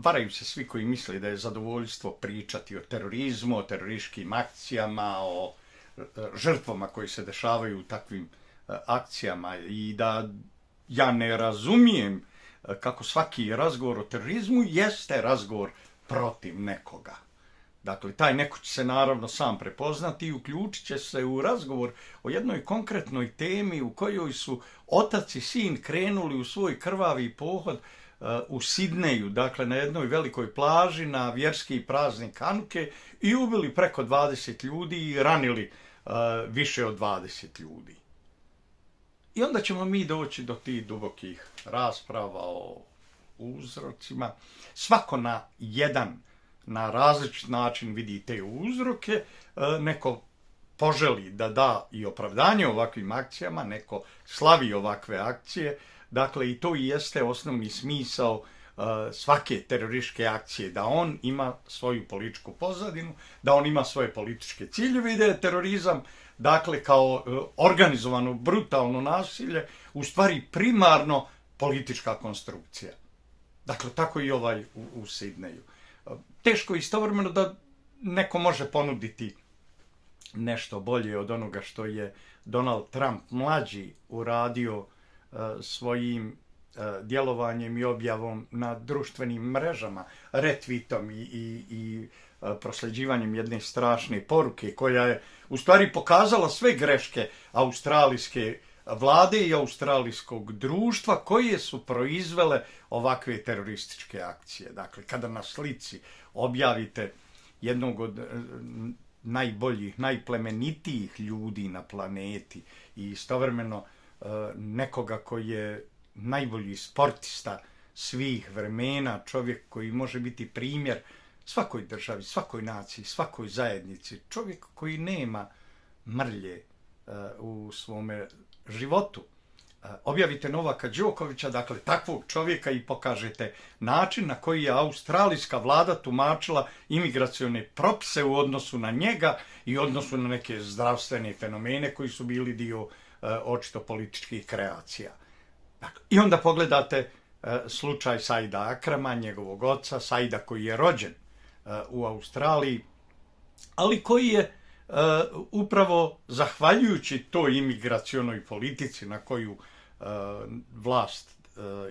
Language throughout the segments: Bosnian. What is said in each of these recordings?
varaju se svi koji misle da je zadovoljstvo pričati o terorizmu, o terorističkim akcijama, o žrtvama koji se dešavaju u takvim akcijama i da ja ne razumijem kako svaki razgovor o terorizmu jeste razgovor protiv nekoga. Dakle, taj neko će se naravno sam prepoznati i uključit će se u razgovor o jednoj konkretnoj temi u kojoj su otac i sin krenuli u svoj krvavi pohod u Sidneju, dakle na jednoj velikoj plaži na vjerski praznik Hanuke i ubili preko 20 ljudi i ranili više od 20 ljudi. I onda ćemo mi doći do tih dubokih rasprava o uzrocima. Svako na različit način vidi te uzroke, neko poželi da da i opravdanje ovakvim akcijama, neko slavi ovakve akcije, dakle i to i jeste osnovni smisao svake terorističke akcije, da on ima svoju političku pozadinu, da on ima svoje političke ciljeve i da je terorizam, dakle kao organizovano brutalno nasilje, u stvari primarno politička konstrukcija. Dakle, tako i ovaj u Sidneju. Teško istovremeno da neko može ponuditi nešto bolje od onoga što je Donald Trump mlađi uradio svojim djelovanjem i objavom na društvenim mrežama, retweetom i prosljeđivanjem jedne strašne poruke koja je u stvari pokazala sve greške australijske vlade i australijskog društva koje su proizvele ovakve terorističke akcije. Dakle, kada na slici objavite jednog od najboljih, najplemenitijih ljudi na planeti i istovremeno nekoga koji je najbolji sportista svih vremena, čovjek koji može biti primjer svakoj državi, svakoj naciji, svakoj zajednici, čovjek koji nema mrlje u svome životu. Objavite Novaka Đokovića, dakle takvog čovjeka, i pokažete način na koji je australijska vlada tumačila imigracione propise u odnosu na njega i odnosu na neke zdravstvene fenomene koji su bili dio očito političkih kreacija. Dakle, i onda pogledate slučaj Saida Akrama, njegovog oca, Saida koji je rođen u Australiji, ali koji je upravo zahvaljujući toj imigracionoj politici na koju vlast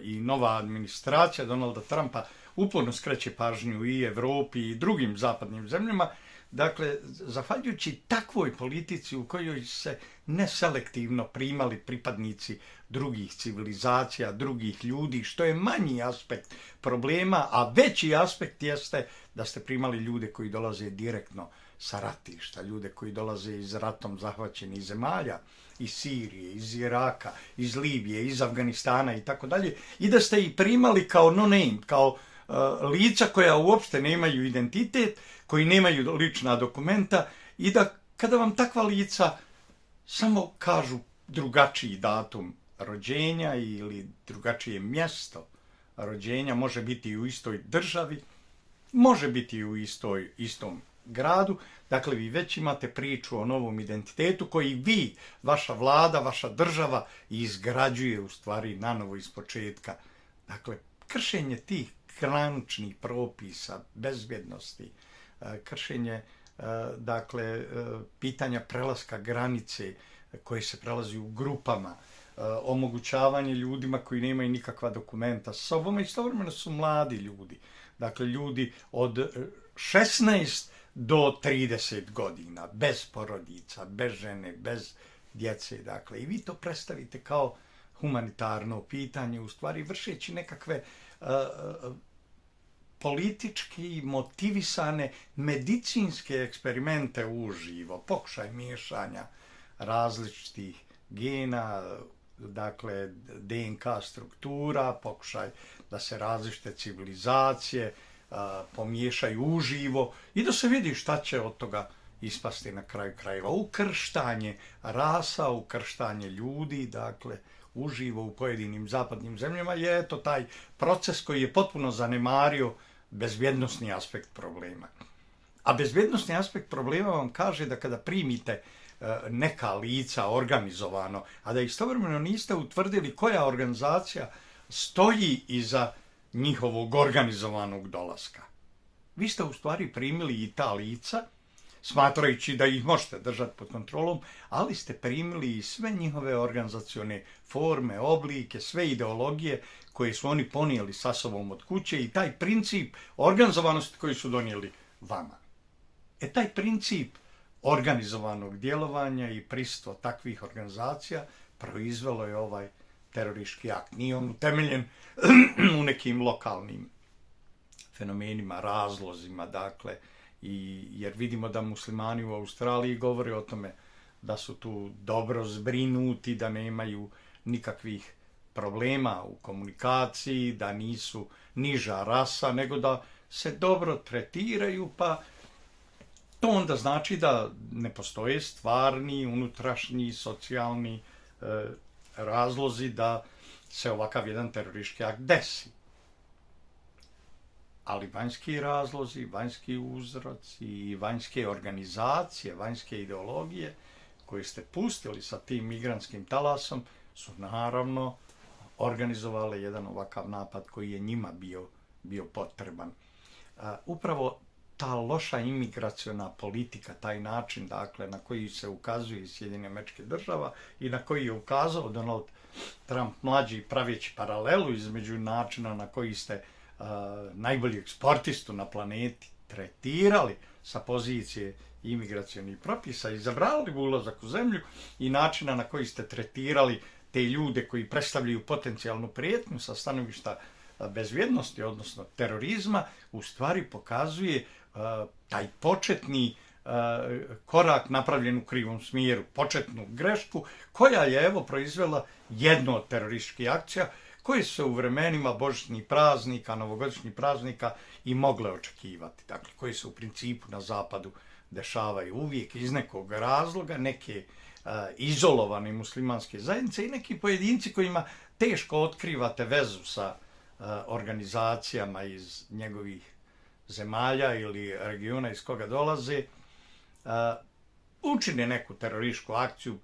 i nova administracija Donalda Trumpa uporno skreće pažnju i Evropi i drugim zapadnim zemljama, dakle, zahvaljujući takvoj politici u kojoj se neselektivno primali pripadnici drugih civilizacija, drugih ljudi, što je manji aspekt problema, a veći aspekt jeste da ste primali ljude koji dolaze direktno sa ratišta, ljude koji dolaze iz ratom zahvaćenih zemalja, iz Sirije, iz Iraka, iz Libije, iz Afganistana i tako dalje, i da ste ih primali kao no-name, kao lica koja uopšte nemaju identitet, koji nemaju lična dokumenta, i da kada vam takva lica samo kažu drugačiji datum rođenja ili drugačije mjesto rođenja, može biti i u istoj državi, može biti i u istom gradu, dakle vi već imate priču o novom identitetu koji vi, vaša vlada, vaša država izgrađuje u stvari nanovo iz početka. Dakle, kršenje tih graničnih propisa, bezbjednosti, kršenje dakle pitanja prelaska granice koje se prelazi u grupama, omogućavanje ljudima koji nemaju nikakva dokumenta sa sobom, istovremeno su mladi ljudi, dakle ljudi od 16 do 30 godina, bez porodica, bez žene, bez djece, dakle, i vi to predstavite kao humanitarno pitanje, u stvari vršeći nekakve politički motivisane medicinske eksperimente uživo, pokušaj miješanja različitih gena, dakle DNK struktura, pokušaj da se različite civilizacije pomiješaju uživo i da se vidi šta će od toga ispasti na kraju krajeva. Ukrštanje rasa, ukrštanje ljudi, dakle, uživo u pojedinim zapadnim zemljama je eto taj proces koji je potpuno zanemario bezbjednosni aspekt problema. A bezbjednosni aspekt problema vam kaže da kada primite neka lica organizovano, a da istovremeno niste utvrdili koja organizacija stoji iza njihovog organizovanog dolaska. Vi ste u stvari primili i ta lica, smatrajući da ih možete držati pod kontrolom, ali ste primili i sve njihove organizacione forme, oblike, sve ideologije koje su oni ponijeli sa sobom od kuće i taj princip organizovanosti koji su donijeli vama. Taj princip organizovanog djelovanja i prisustva takvih organizacija proizvelo je ovaj teroristički akt. Nije on utemeljen u nekim lokalnim fenomenima, razlozima, dakle, jer vidimo da muslimani u Australiji govore o tome da su tu dobro zbrinuti, da nemaju nikakvih problema u komunikaciji, da nisu niža rasa, nego da se dobro tretiraju, pa to onda znači da ne postoje stvarni, unutrašnji, socijalni razlozi da se ovakav jedan teroristički akt desi. Ali vanjski razlozi, vanjski uzroci i vanjske organizacije, vanjske ideologije koje ste pustili sa tim migrantskim talasom su naravno organizovali jedan ovakav napad koji je njima bio potreban. Upravo ta loša imigraciona politika, taj način, dakle, na koji se ukazuje iz Sjedinjenih Američkih Država i na koji je ukazao Donald Trump mlađi, praveći paralelu između načina na koji ste najboljeg sportistu na planeti tretirali sa pozicije imigracionih propisa i zabranili ulazak u zemlju i načina na koji ste tretirali te ljude koji predstavljaju potencijalnu prijetnju sa stanovišta bezbjednosti, odnosno terorizma, u stvari pokazuje taj početni korak napravljen u krivom smjeru, početnu grešku koja je evo proizvela jednu od terorističkih akcija koje su se u vremenima božićnih praznika, novogodišnjih praznika i mogle očekivati. Dakle, koje se u principu na zapadu dešavaju uvijek iz nekog razloga, neke izolovane muslimanske zajednice i neki pojedinci kojima teško otkrivate vezu sa organizacijama iz njegovih zemalja ili regiona iz koga dolaze, učine neku terorističku akciju,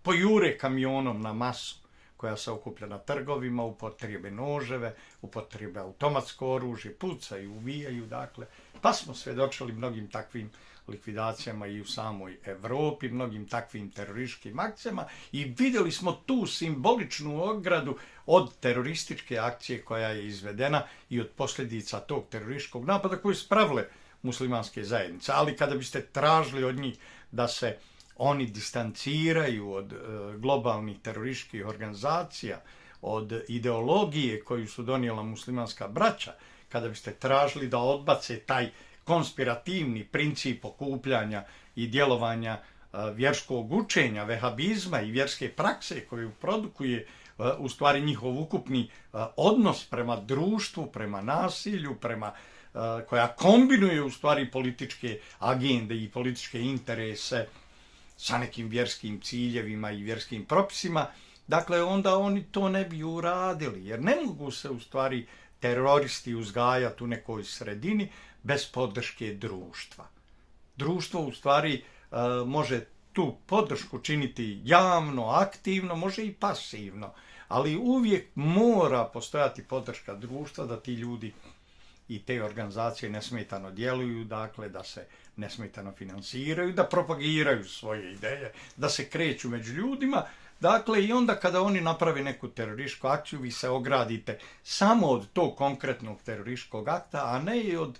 pojure kamionom na masu koja se okuplja na trgovima, upotrijebe noževe, upotrijebe automatsko oružje, pucaju, ubijaju, dakle. Pa smo svjedočili mnogim takvim likvidacijama i u samoj Evropi, mnogim takvim terorističkim akcijama i vidjeli smo tu simboličnu ogradu od terorističke akcije koja je izvedena i od posljedica tog terorističkog napada koje su pravile muslimanske zajednice. Ali kada biste tražili od njih da se oni distanciraju od globalnih terorističkih organizacija, od ideologije koju su donijela muslimanska braća, kada biste tražili da odbace taj konspirativni princip okupljanja i djelovanja vjerskog učenja, vehabizma i vjerske prakse koju produkuje u stvari njihov ukupni odnos prema društvu, prema nasilju, koja kombinuje u stvari političke agende i političke interese sa nekim vjerskim ciljevima i vjerskim propisima, dakle onda oni to ne bi uradili, jer ne mogu se u stvari teroristi uzgajati u nekoj sredini bez podrške društva. Društvo u stvari može tu podršku činiti javno, aktivno, može i pasivno, ali uvijek mora postojati podrška društva da ti ljudi i te organizacije nesmetano djeluju, dakle da se nesmetano finansiraju, da propagiraju svoje ideje, da se kreću među ljudima. Dakle, i onda kada oni naprave neku terorističku akciju, vi se ogradite samo od tog konkretnog terorističkog akta, a ne i od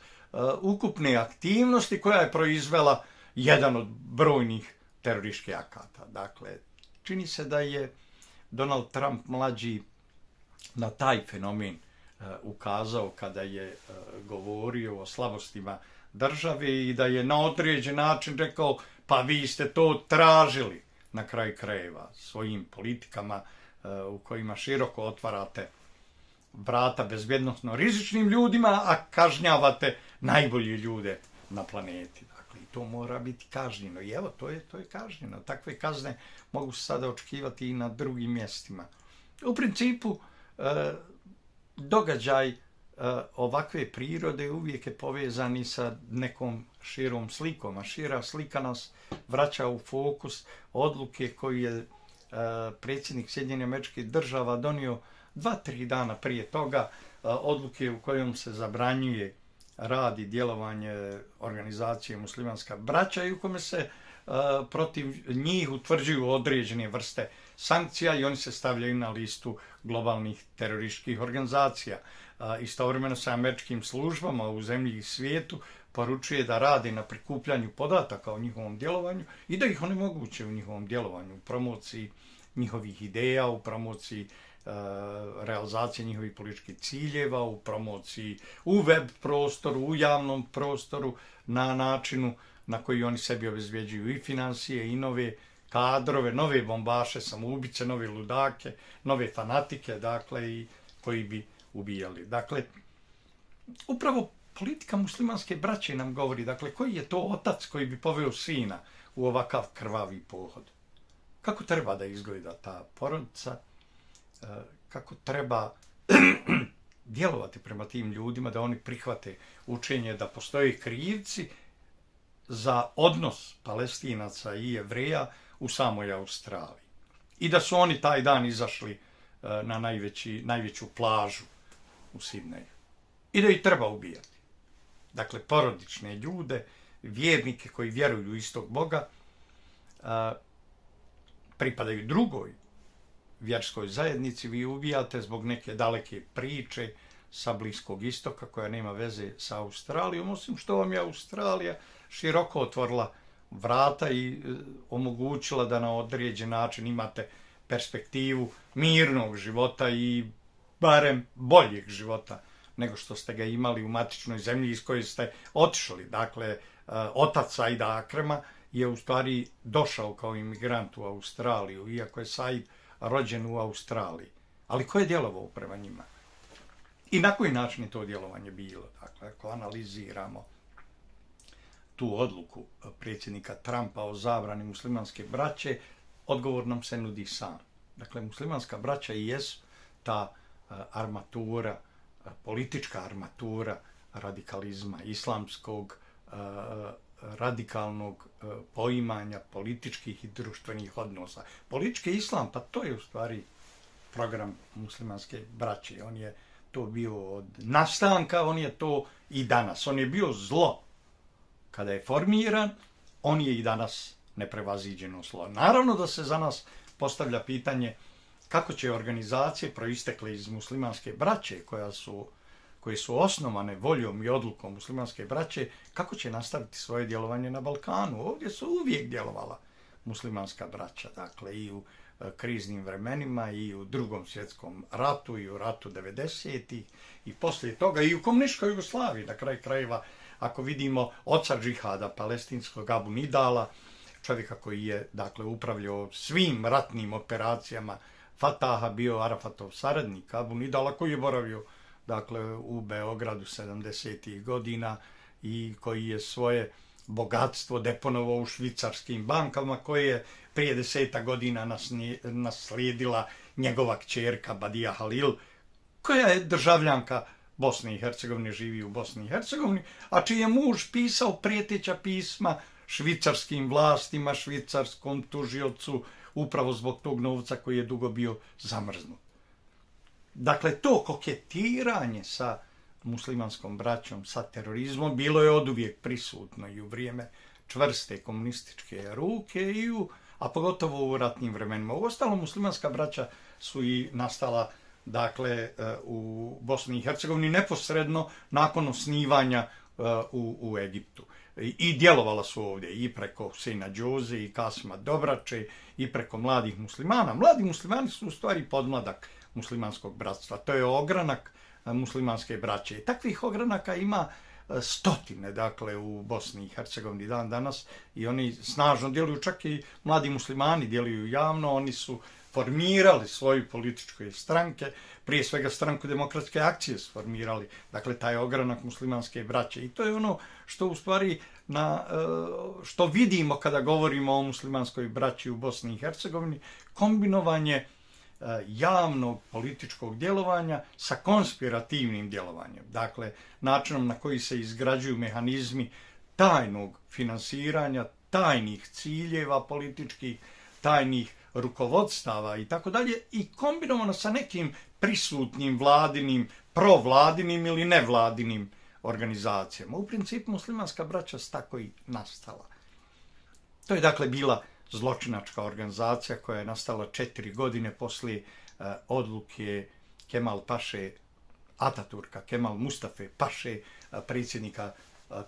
ukupne aktivnosti koja je proizvela jedan od brojnih terorističkih akata. Dakle, čini se da je Donald Trump mlađi na taj fenomen ukazao kada je govorio o slabostima države i da je na određen način rekao pa vi ste to tražili na kraju krajeva svojim politikama u kojima široko otvarate vrata bezbjednosno rizičnim ljudima, a kažnjavate najbolje ljude na planeti. Dakle, to mora biti kažnjeno. I evo, to je kažnjeno. Takve kazne mogu se sada očekivati i na drugim mjestima. U principu, događaj ovakve prirode uvijek je povezani sa nekom širom slikom, a šira slika nas vraća u fokus odluke koju je predsjednik Sjedinjenih Američkih Država donio 2-3 dana prije toga odluke u kojom se zabranjuje rad i djelovanje organizacije Muslimanska braća i u kome se protiv njih utvrđuju određene vrste sankcija i oni se stavljaju na listu globalnih terorističkih organizacija. Istovremeno se američkim službama u zemlji i svijetu poručuje da rade na prikupljanju podataka o njihovom djelovanju i da ih onemoguće u njihovom djelovanju, u promociji njihovih ideja, u promociji realizacije njihovih političkih ciljeva, u promociji u web prostoru, u javnom prostoru, na načinu na koji oni sebi obezbjeđuju i financije i nove kadrove, nove bombaše, samoubice, nove ludake, nove fanatike, dakle, i koji bi ubijali. Dakle, upravo politika muslimanske braće nam govori, dakle, koji je to otac koji bi poveo sina u ovakav krvavi pohod. Kako treba da izgleda ta porodica, kako treba djelovati prema tim ljudima, da oni prihvate učenje da postoje krivci za odnos Palestinaca i Jevreja u samoj Australiji. I da su oni taj dan izašli na najveću plažu u Sidneju. I da ih treba ubijati. Dakle, porodične ljude, vjernike koji vjeruju u istog Boga, pripadaju drugoj vjerskoj zajednici, vi ubijate zbog neke daleke priče sa Bliskog istoka koja nema veze sa Australijom, osim što vam je Australija široko otvorila vrata i omogućila da na određen način imate perspektivu mirnog života i barem boljeg života nego što ste ga imali u matičnoj zemlji iz koje ste otišli. Dakle, otac Saida Akrema je u stvari došao kao imigrant u Australiju, iako je Said rođen u Australiji. Ali ko je djelovao prema njima? I na koji način je to djelovanje bilo? Dakle, ako analiziramo tu odluku predsjednika Trumpa o zabrani muslimanske braće, odgovor nam se nudi sam. Dakle, muslimanska braća i jesu ta armatura, politička armatura radikalizma, islamskog, radikalnog poimanja političkih i društvenih odnosa. Politički islam, pa to je u stvari program muslimanske braće. On je to bio od nastanka, on je to i danas. On je bio zlo kada je formiran, on je i danas neprevaziđeno zlo. Naravno da se za nas postavlja pitanje kako će organizacije proistekle iz muslimanske braće, koje su osnovane voljom i odlukom muslimanske braće, kako će nastaviti svoje djelovanje na Balkanu. Ovdje su uvijek djelovala muslimanska braća, dakle i u kriznim vremenima, i u Drugom svjetskom ratu, i u ratu 90-ih, i poslije toga, i u komunističkoj Jugoslaviji, na kraju krajeva, ako vidimo oca džihada, palestinskog Abu Nidala, čovjeka koji je, dakle, upravljao svim ratnim operacijama Fataha, bio Arafatov saradnik, Abu Nidala, koji je boravio, dakle, u Beogradu 70-ih godina i koji je svoje bogatstvo deponovao u švicarskim bankama, koje je prije 10 godina naslijedila njegova kćerka Badija Halil, koja je državljanka Bosne i Hercegovine, živi u Bosni i Hercegovini, a čiji je muž pisao prijeteća pisma švicarskim vlastima, švicarskom tužiocu, upravo zbog tog novca koji je dugo bio zamrznut. Dakle, to koketiranje sa muslimanskom braćom, sa terorizmom, bilo je oduvijek prisutno i u vrijeme čvrste komunističke ruke, a pogotovo u ratnim vremenima. Uostalom, muslimanska braća su i nastala, dakle, u Bosni i Hercegovini neposredno nakon osnivanja u Egiptu. I djelovala su ovdje i preko Sina Đoze i Kasima Dobrače i preko mladih muslimana. Mladi muslimani su u stvari podmladak muslimanskog bratstva. To je ogranak muslimanske braće. I takvih ogranaka ima stotine, dakle, u Bosni i Hercegovini dan danas, i oni snažno djeluju, čak i mladi muslimani djeluju javno, oni su formirali svoje političke stranke, prije svega stranku Demokratske akcije su formirali, dakle, taj ogranak muslimanske braće. I to je ono što u stvari što vidimo kada govorimo o muslimanskoj braći u Bosni i Hercegovini, kombinovanje javnog političkog djelovanja sa konspirativnim djelovanjem. Dakle, načinom na koji se izgrađuju mehanizmi tajnog finansiranja, tajnih ciljeva političkih, tajnih rukovodstava i tako dalje, i kombinovano sa nekim prisutnim vladinim provladinim ili nevladinim organizacijama. U principu muslimanska braća su tako i nastala. To je dakle bila zločinačka organizacija koja je nastala 4 godine poslije odluke Kemal Paše, Ataturka, Kemal Mustafe Paše, predsjednika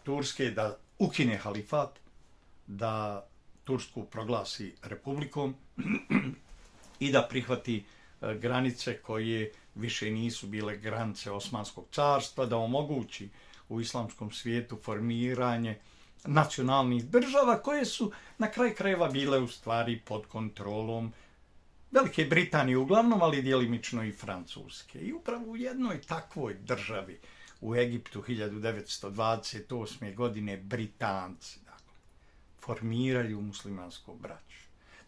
Turske, da ukine halifat, da Tursku proglasi republikom i da prihvati granice koje više nisu bile granice Osmanskog carstva, da omogući u islamskom svijetu formiranje nacionalnih država koje su na kraj krajeva bile u stvari pod kontrolom Velike Britanije uglavnom, ali djelimično i Francuske. I upravo u jednoj takvoj državi, u Egiptu 1928. godine, Britanci formiraju muslimansku braću.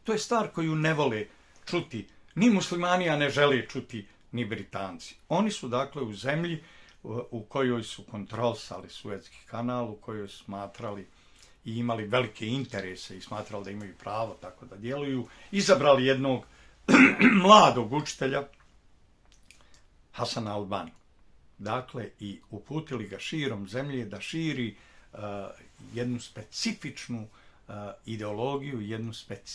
To je stvar koju ne vole čuti ni muslimani, a ne žele čuti ni Britanci. Oni su dakle u zemlji u kojoj su kontrolisali Suetski kanal, u kojoj su smatrali i imali velike interese i smatrali da imaju pravo tako da djeluju, izabrali jednog mladog učitelja, Hasana al-Banu. Dakle, i uputili ga širom zemlje da širi jednu specifičnu ideologiju,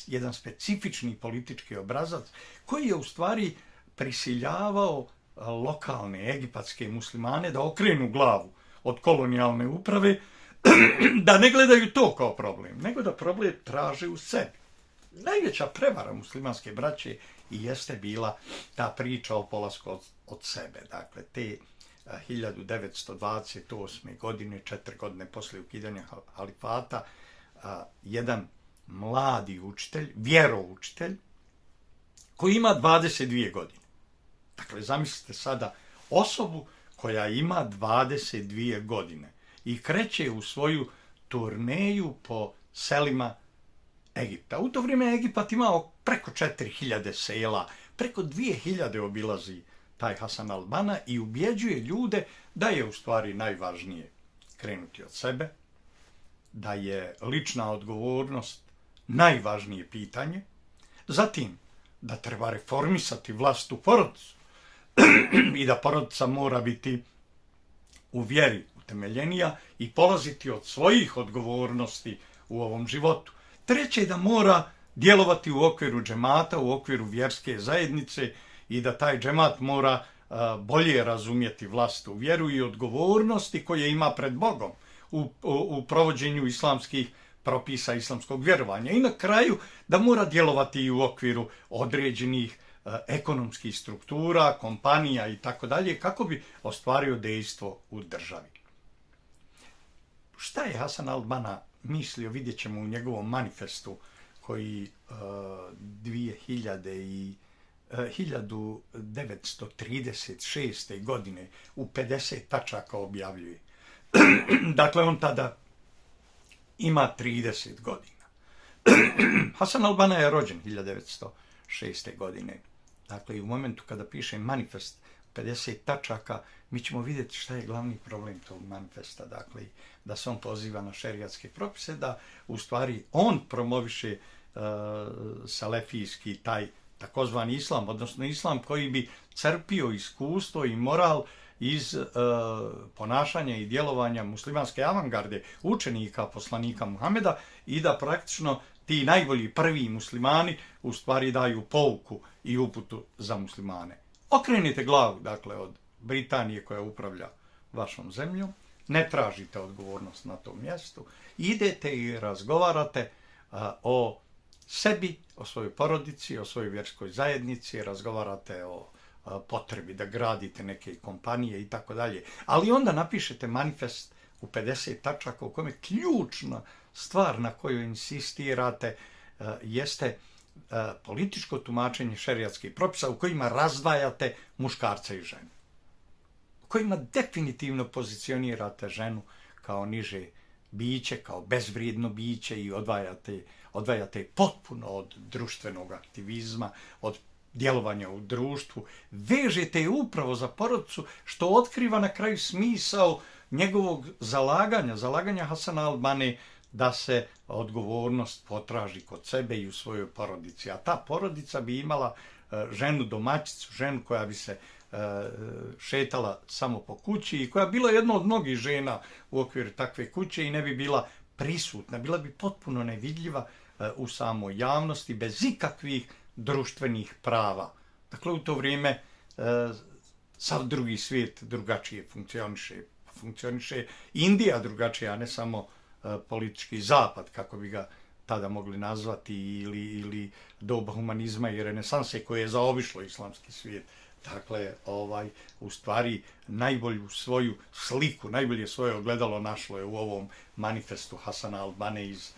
jedan specifični politički obrazac koji je u stvari prisiljavao lokalne egipatske muslimane da okrenu glavu od kolonijalne uprave, da ne gledaju to kao problem, nego da problem traže u sebi. Najveća prevara muslimanske braće i jeste bila ta priča o polasku od sebe. Dakle, te 1928. godine, 4 godine poslije ukidanja halifata, jedan mladi učitelj, vjeroučitelj, koji ima 22 godine. Dakle, zamislite sada osobu koja ima 22 godine i kreće u svoju turneju po selima Egipta. U to vrijeme Egipat imao preko 4000 sela, preko 2000 obilazi taj Hasan al-Bana i ubjeđuje ljude da je u stvari najvažnije krenuti od sebe, da je lična odgovornost najvažnije pitanje, zatim da treba reformisati vlastitu porodicu i da porodica mora biti u vjeri utemeljenija i polaziti od svojih odgovornosti u ovom životu. Treće je da mora djelovati u okviru džemata, u okviru vjerske zajednice i da taj džemat mora bolje razumjeti vlastitu vjeru i odgovornosti koje ima pred Bogom u provođenju islamskih propisa islamskog vjerovanja. I na kraju da mora djelovati i u okviru određenih ekonomskih struktura, kompanija i tako dalje, kako bi ostvario dejstvo u državi. Šta je Hasan al-Bana mislio, vidjet ćemo u njegovom manifestu koji 1936. godine u 50 tačaka objavljuje. Dakle, on tada ima 30 godina. Hasan al-Bana je rođen 1906. godine. Dakle, i u momentu kada piše manifest 50 tačaka, mi ćemo vidjeti šta je glavni problem tog manifesta. Dakle, da se on poziva na šerijatske propise, da u stvari on promoviše salefijski taj takozvani islam, odnosno islam koji bi crpio iskustvo i moral iz ponašanja i djelovanja muslimanske avangarde, učenika poslanika Muhameda, i da praktično ti najbolji prvi muslimani u stvari daju pouku i uputu za muslimane. Okrenite glavu, dakle, od Britanije koja upravlja vašom zemljom, ne tražite odgovornost na tom mjestu, idete i razgovarate o sebi, o svojoj porodici, o svojoj vjerskoj zajednici, razgovarate o potrebi da gradite neke kompanije i tako dalje. Ali onda napišete manifest u 50 tačaka u kome ključna stvar na koju insistirate jeste političko tumačenje šerijatskih propisa u kojima razdvajate muškarca i ženu. U kojima definitivno pozicionirate ženu kao niže biće, kao bezvrijedno biće i odvajate potpuno od društvenog aktivizma, od djelovanja u društvu. Vežete je upravo za porodicu, što otkriva na kraju smisao njegovog zalaganja Hasana al-Bane da se odgovornost potraži kod sebe i u svojoj porodici. A ta porodica bi imala ženu domaćicu, ženu koja bi se šetala samo po kući i koja je bila jedna od mnogih žena u okviru takve kuće i ne bi bila prisutna, bila bi potpuno nevidljiva u samoj javnosti, bez ikakvih društvenih prava. Dakle, u to vrijeme sav drugi svijet drugačije funkcioniše. Indija drugačije, a ne samo politički zapad, kako bi ga tada mogli nazvati, ili doba humanizma i renesanse koje je zaobišlo islamski svijet. Dakle, u stvari najbolju svoju sliku, najbolje svoje ogledalo našlo je u ovom manifestu Hasana al-Bane iz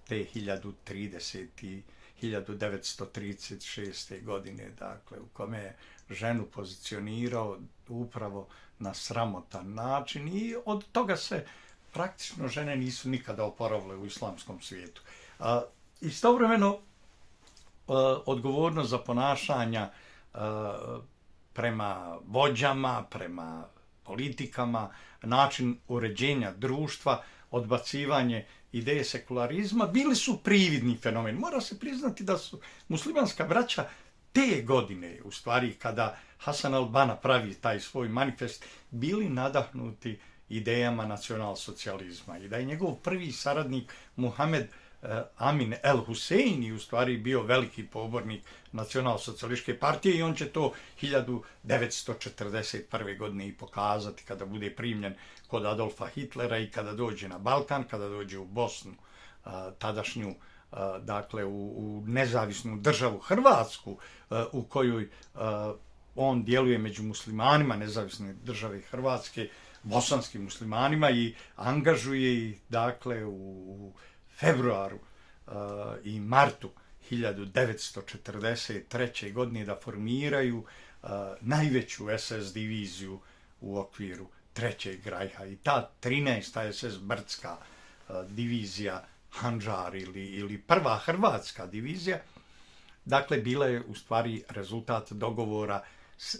te 1936. godine, dakle, u kome je ženu pozicionirao upravo na sramotan način i od toga se praktično žene nisu nikada oporavile u islamskom svijetu. Istovremeno, odgovornost za ponašanja prema vođama, prema politikama, način uređenja društva, odbacivanje ideje sekularizma, bili su prividni fenomen. Mora se priznati da su muslimanska braća te godine, u stvari kada Hasan al-Banna pravi taj svoj manifest, bili nadahnuti idejama nacionalsocijalizma i da je njegov prvi saradnik Muhammed Amin el-Huseini u stvari bio veliki pobornik nacionalsocijalističke partije i on će to 1941. godine i pokazati kada bude primljen kod Adolfa Hitlera i kada dođe na Balkan, kada dođe u Bosnu, tadašnju, dakle u nezavisnu državu Hrvatsku, u kojoj on djeluje među muslimanima nezavisne države Hrvatske, bosanskim muslimanima, i angažuje ih, dakle, u februaru i martu 1943. godine da formiraju najveću SS diviziju u okviru Trećeg rajha. I ta 13. SS brdska divizija Handžar ili prva hrvatska divizija, dakle, bila je u stvari rezultat dogovora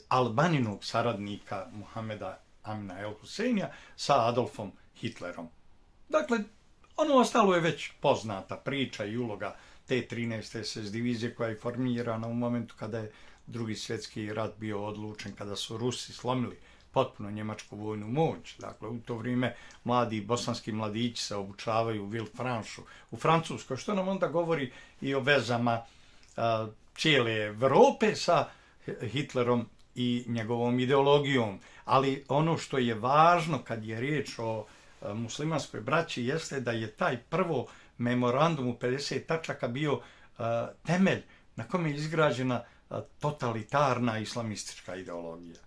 Albaninog saradnika Muhameda Amina el-Huseinija sa Adolfom Hitlerom. Dakle, ono ostalo je već poznata priča i uloga te 13. SS divizije koja je formirana u momentu kada je Drugi svjetski rat bio odlučen, kada su Rusi slomili potpuno njemačku vojnu moć. Dakle, u to vrijeme mladi bosanski mladići se obučavaju u Villefranchu, u Francuskoj, što nam onda govori i o vezama cijele Evrope sa Hitlerom i njegovom ideologijom. Ali ono što je važno kad je riječ o muslimanskoj braći jeste da je taj prvo memorandum u 50 tačaka bio temelj na kome je izgrađena totalitarna islamistička ideologija,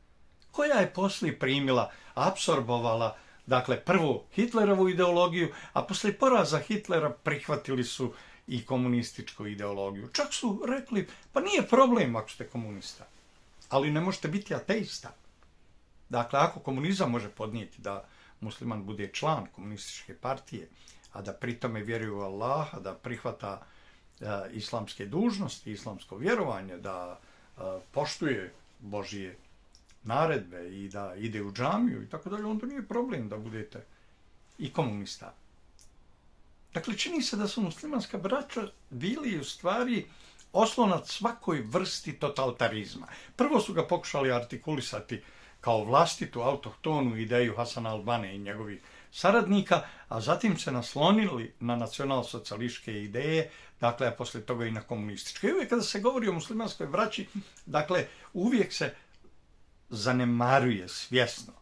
koja je poslije primila, apsorbovala, dakle, prvo Hitlerovu ideologiju, a poslije poraza Hitlera prihvatili su i komunističku ideologiju. Čak su rekli, pa nije problem ako ste komunista, ali ne možete biti ateista. Dakle, ako komunizam može podnijeti da musliman bude član komunističke partije, a da pritome vjeruje u Allaha, da prihvata islamske dužnosti, islamsko vjerovanje, da poštuje Božije naredbe i da ide u džamiju i tako dalje, onda nije problem da budete i komunista. Dakle, čini se da su muslimanska braća bili u stvari oslonac svakoj vrsti totalitarizma. Prvo su ga pokušali artikulisati kao vlastitu autohtonu ideju Hasana al-Bane i njegovih saradnika, a zatim se naslonili na nacionalsocijalističke ideje, dakle, a poslije toga i na komunističke. I uvijek kada se govori o muslimanskoj braći, dakle, uvijek se zanemaruje svjesno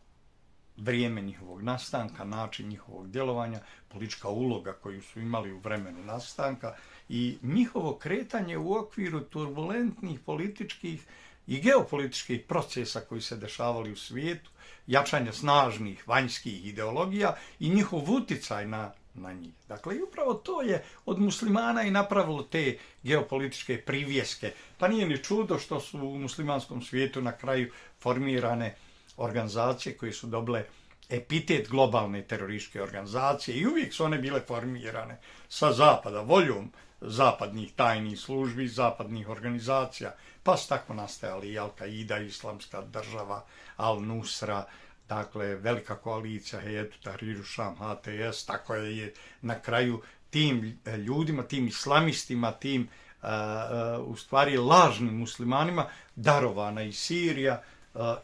vrijeme njihovog nastanka, način njihovog djelovanja, politička uloga koju su imali u vremenu nastanka i njihovo kretanje u okviru turbulentnih političkih i geopolitičkih procesa koji se dešavali u svijetu, jačanje snažnih vanjskih ideologija i njihov utjecaj na njih. Dakle, i upravo to je od muslimana i napravilo te geopolitičke privjeske. Pa nije ni čudo što su u muslimanskom svijetu na kraju formirane organizacije koje su dobile epitet globalne terorističke organizacije i uvijek su one bile formirane sa zapada, voljom zapadnih tajnih službi, zapadnih organizacija, pa su tako nastajali i Al-Qaida, Islamska država, Al-Nusra, dakle, velika koalicija Hejetu Tahriru Šam, HTS, tako je na kraju tim ljudima, tim islamistima, tim u stvari lažnim muslimanima darovana i Sirija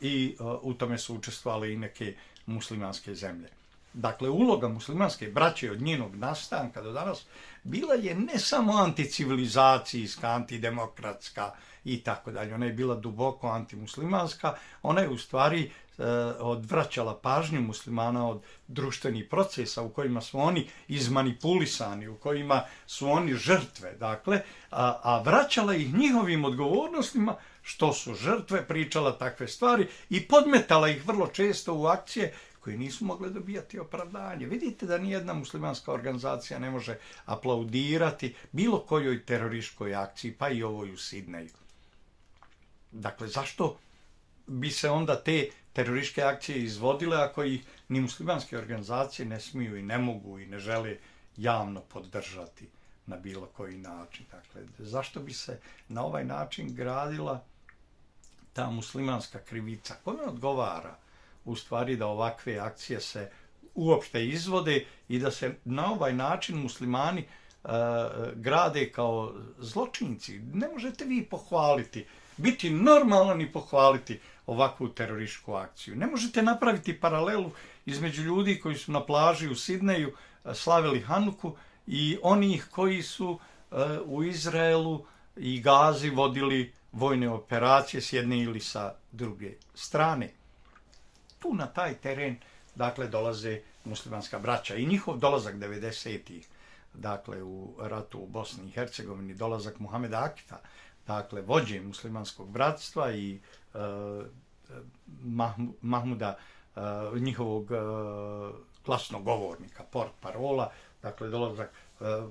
i u tome su učestvovale i neke muslimanske zemlje. Dakle, uloga muslimanske braće od njenog nastanka do danas bila je ne samo anticivilizacijska, antidemokratska i tako dalje. Ona je bila duboko antimuslimanska. Ona je u stvari odvraćala pažnju muslimana od društvenih procesa u kojima su oni izmanipulisani, u kojima su oni žrtve, dakle, a vraćala ih njihovim odgovornostima što su žrtve, pričala takve stvari i podmetala ih vrlo često u akcije koje nisu mogle dobijati opravdanje. Vidite da nijedna muslimanska organizacija ne može aplaudirati bilo kojoj terorističkoj akciji, pa i ovoj u Sidneju. Dakle, zašto bi se onda te terorističke akcije izvodile ako ih ni muslimanske organizacije ne smiju i ne mogu i ne žele javno podržati na bilo koji način? Dakle, zašto bi se na ovaj način gradila ta muslimanska krivica? Kome odgovara u stvari da ovakve akcije se uopšte izvode i da se na ovaj način muslimani grade kao zločinci? Ne možete vi pohvaliti, biti normalan i pohvaliti ovakvu terorističku akciju. Ne možete napraviti paralelu između ljudi koji su na plaži u Sidneju slavili Hanuku i onih koji su u Izraelu i Gazi vodili vojne operacije s jedne ili sa druge strane. Tu na taj teren, dakle, dolaze muslimanska braća i njihov dolazak 90-ih, dakle, u ratu u Bosni i Hercegovini, dolazak Muhameda Akifa, dakle, vođe muslimanskog bratstva i Mahmuda, njihovog glasnogovornika, portparola, dakle, dolazak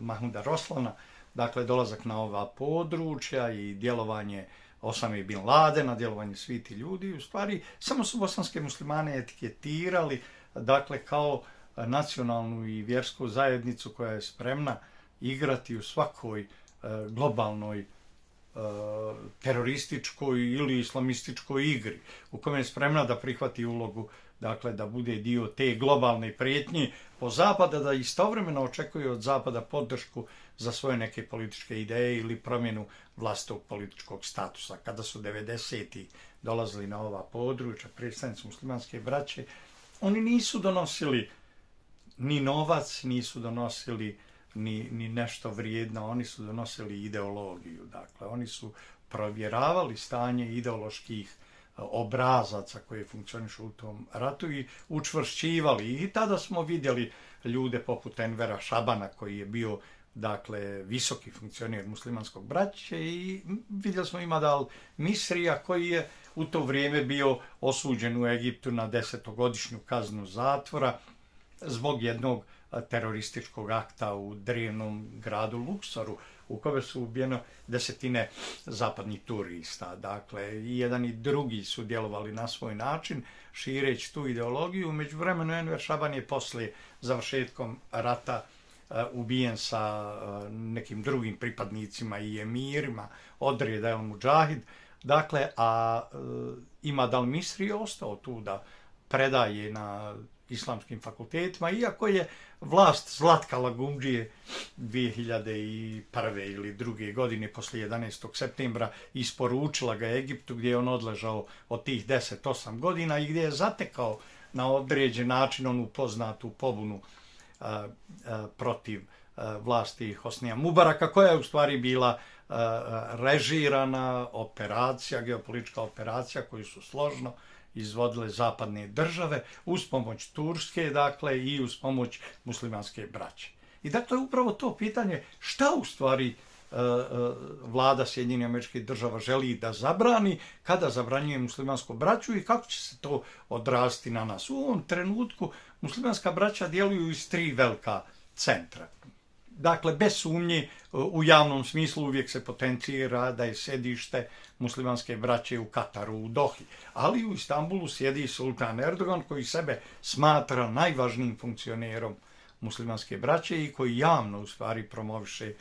Mahmuda Roslana, dakle, dolazak na ova područja i djelovanje Osame bin Ladena, djelovanje svih ti ljudi, u stvari samo su bosanske muslimane etiketirali, dakle, kao nacionalnu i vjersku zajednicu koja je spremna igrati u svakoj globalnoj terorističkoj ili islamističkoj igri, u kojoj je spremna da prihvati ulogu, dakle, da bude dio te globalne prijetnje po Zapada, da istovremeno očekuje od Zapada podršku za svoje neke političke ideje ili promjenu vlastitog političkog statusa. Kada su 90-ih dolazili na ova područja, predstavnici muslimanske braće, oni nisu donosili ni novac, nisu donosili ni nešto vrijedno, oni su donosili ideologiju. Dakle, oni su provjeravali stanje ideoloških obrazaca koje funkcionišu u tom ratu i učvršćivali. I tada smo vidjeli ljude poput Envera Šabana, koji je bio, dakle, visoki funkcioner muslimanskog braće, i vidjeli smo Imad al-Misrija, koji je u to vrijeme bio osuđen u Egiptu na 10-godišnju kaznu zatvora zbog jednog terorističkog akta u drevnom gradu Luksoru, u kome su ubijeno desetine zapadnih turista. Dakle, i jedan i drugi su djelovali na svoj način, šireći tu ideologiju. U međuvremenu Enver Šaban je poslije završetkom rata ubijen sa nekim drugim pripadnicima i emirima odreda El Mudžahid. Dakle, a Imad al-Misri je ostao tu da predaje na islamskim fakultetima, iako je vlast Zlatka Lagumdžije 2001. ili 2. godine poslije 11. septembra isporučila ga Egiptu, gdje je on odležao od tih 10-8 godina i gdje je zatekao na određen način onu poznatu pobunu protiv vlasti Hosnija Mubaraka, koja je u stvari bila režirana operacija, geopolitička operacija koju su složno izvodile zapadne države uz pomoć Turske, dakle, i uz pomoć muslimanske braće. I dakle, upravo to pitanje šta u stvari vlada Sjedinjenih Američkih Država želi da zabrani, kada zabranjuje muslimansku braću i kako će se to odrasti na nas. U ovom trenutku muslimanska braća djeluju iz 3 velika centra. Dakle, bez sumnje, u javnom smislu uvijek se potencira da je sjedište muslimanske braće u Kataru, u Dohi. Ali u Istanbulu sjedi sultan Erdogan, koji sebe smatra najvažnijim funkcionerom muslimanske braće i koji javno u stvari promoviše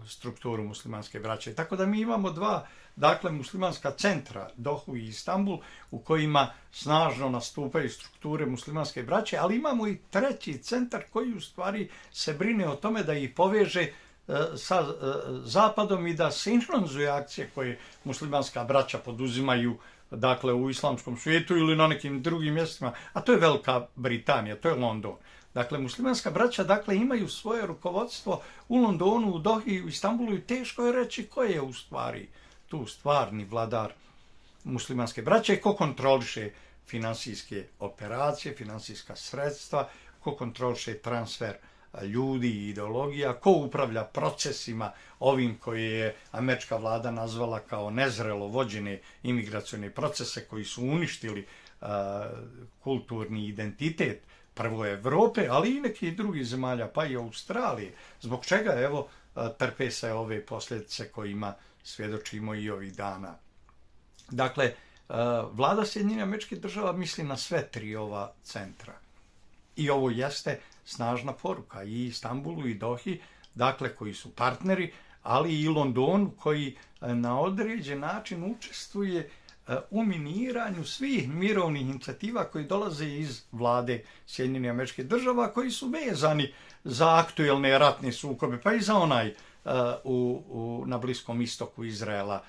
strukturu muslimanske braće. Tako da mi imamo 2, dakle, muslimanska centra, Dohu i Istanbul, u kojima snažno nastupaju strukture muslimanske braće, ali imamo i 3. centar koji u stvari se brine o tome da ih poveže sa Zapadom i da sinhronizuje akcije koje muslimanska braća poduzimaju, dakle, u islamskom svijetu ili na nekim drugim mjestima, a to je Velika Britanija, to je London. Dakle, muslimanska braća, dakle, imaju svoje rukovodstvo u Londonu, u Dohi, u Istanbulu i teško je reći ko je u stvari tu stvarni vladar muslimanske braće i ko kontroliše finansijske operacije, finansijska sredstva, ko kontroliše transfer ljudi i ideologija, ko upravlja procesima ovim koje je američka vlada nazvala kao nezrelo vođene imigracione procese koji su uništili kulturni identitet prvo Evrope, ali i nekih drugih zemalja, pa i Australije. Zbog čega, evo, trpe se ove posljedice kojima svjedočimo i ovih dana. Dakle, vlada Sjedinjenih Američkih Država misli na sve tri ova centra. I ovo jeste snažna poruka i Istanbulu i Dohi, dakle, koji su partneri, ali i Londonu koji na određen način učestvuje u miniranju svih mirovnih inicijativa koji dolaze iz vlade Sjedinjenih Američkih Država, koji su vezani za aktuelne ratne sukobe, pa i za onaj na Bliskom istoku Izraela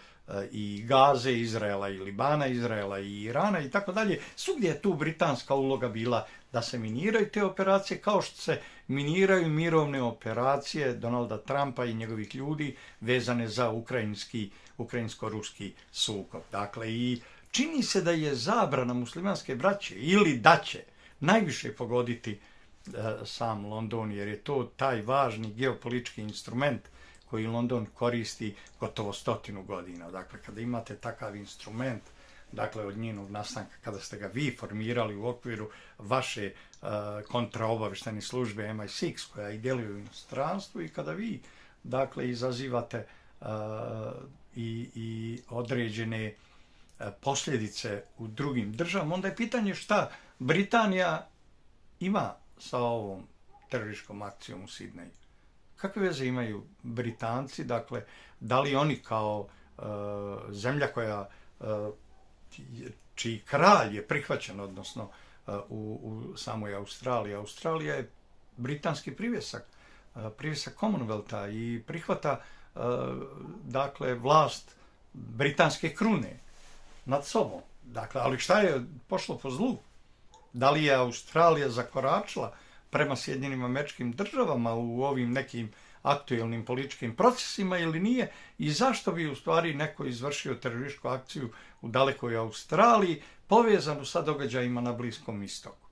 i Gaze, Izraela i Libana, Izraela i Irana i tako dalje. Svugdje je tu britanska uloga bila da se miniraju te operacije, kao što se miniraju mirovne operacije Donalda Trumpa i njegovih ljudi vezane za ukrajinsko-ruski sukob. Dakle, i čini se da je zabrana muslimanske braće ili da će najviše pogoditi sam London, jer je to taj važni geopolitički instrument koji London koristi gotovo 100 godina. Dakle, kada imate takav instrument, dakle, od njenog nastanka, kada ste ga vi formirali u okviru vaše kontraobavještajne službe MI6, koja i djeluje u inostranstvu, i kada vi, dakle, izazivate i određene posljedice u drugim državama, onda je pitanje šta Britanija ima sa ovom terorističkom akcijom u Sidneju. Kakve veze imaju Britanci, dakle, da li oni kao zemlja koja čiji kralj je prihvaćen, odnosno u samoj Australiji. Australija je britanski privjesak Commonwealtha i prihvata dakle, vlast britanske krune nad sobom. Dakle, ali šta je pošlo po zlu? Da li je Australija zakoračila prema Sjedinjenim Američkim Državama u ovim nekim aktuelnim političkim procesima ili nije, i zašto bi u stvari neko izvršio terorističku akciju u dalekoj Australiji povezanu sa događajima na Bliskom istoku?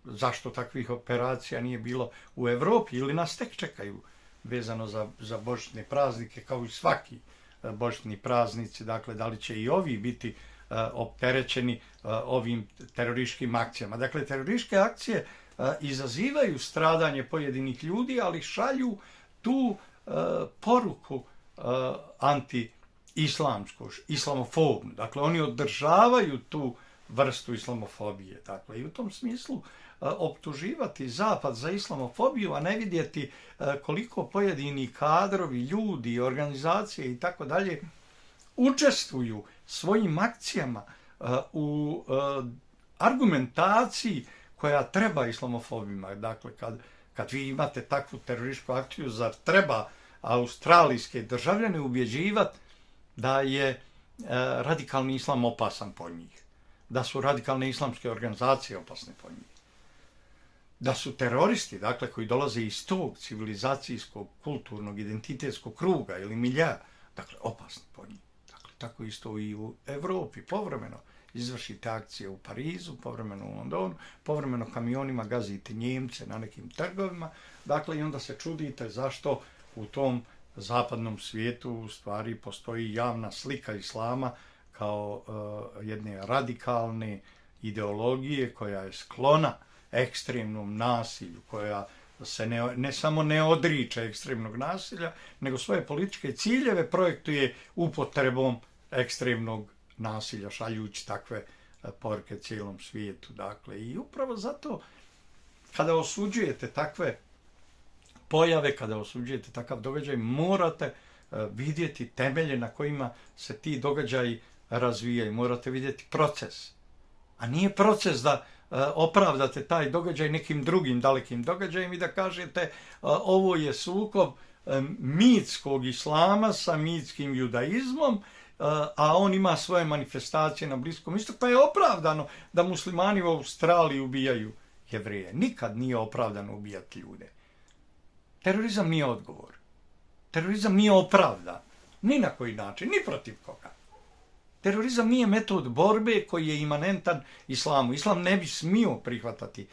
Zašto takvih operacija nije bilo u Evropi ili nas tek čekaju vezano za božićne praznike, kao i svaki božićni praznici, dakle, da li će i ovi biti opterećeni ovim terorističkim akcijama. Dakle, terorističke akcije izazivaju stradanje pojedinih ljudi, ali šalju tu poruku anti-islamsku, islamofobnu. Dakle, oni održavaju tu vrstu islamofobije. Dakle, i u tom smislu optuživati Zapad za islamofobiju, a ne vidjeti koliko pojedini kadrovi, ljudi, organizacije i tako dalje učestvuju svojim akcijama u argumentaciji koja treba islamofobima. Dakle, kad vi imate takvu terorističku akciju, zar treba australijske državljane ubjeđivati da je radikalni islam opasan po njih, da su radikalne islamske organizacije opasne po njih, da su teroristi, dakle, koji dolaze iz tog civilizacijskog, kulturnog, identitetskog kruga ili milja, dakle, opasni po njih. Dakle, tako isto i u Evropi povremeno izvršite akcije u Parizu, povremeno u Londonu, povremeno kamionima gazite Njemce na nekim trgovima, dakle, i onda se čudite zašto u tom zapadnom svijetu u stvari postoji javna slika islama kao jedne radikalne ideologije koja je sklona ekstremnom nasilju, koja se ne samo ne odriče ekstremnog nasilja, nego svoje političke ciljeve projektuje upotrebom ekstremnog nasilja, šaljući takve poruke cijelom svijetu. Dakle, i upravo zato kada osuđujete takve pojave, kada osuđujete takav događaj, morate vidjeti temelje na kojima se ti događaji razvijaju. Morate vidjeti proces. A nije proces da opravdate taj događaj nekim drugim dalekim događajem i da kažete ovo je sukob mitskog islama sa mitskim judaizmom, a on ima svoje manifestacije na Bliskom istoku, pa je opravdano da muslimani u Australiji ubijaju Jevreje. Nikad nije opravdano ubijati ljude. Terorizam nije odgovor. Terorizam nije opravdan. Ni na koji način, ni protiv koga. Terorizam nije metod borbe koji je imanentan islamu. Islam ne bi smio prihvatati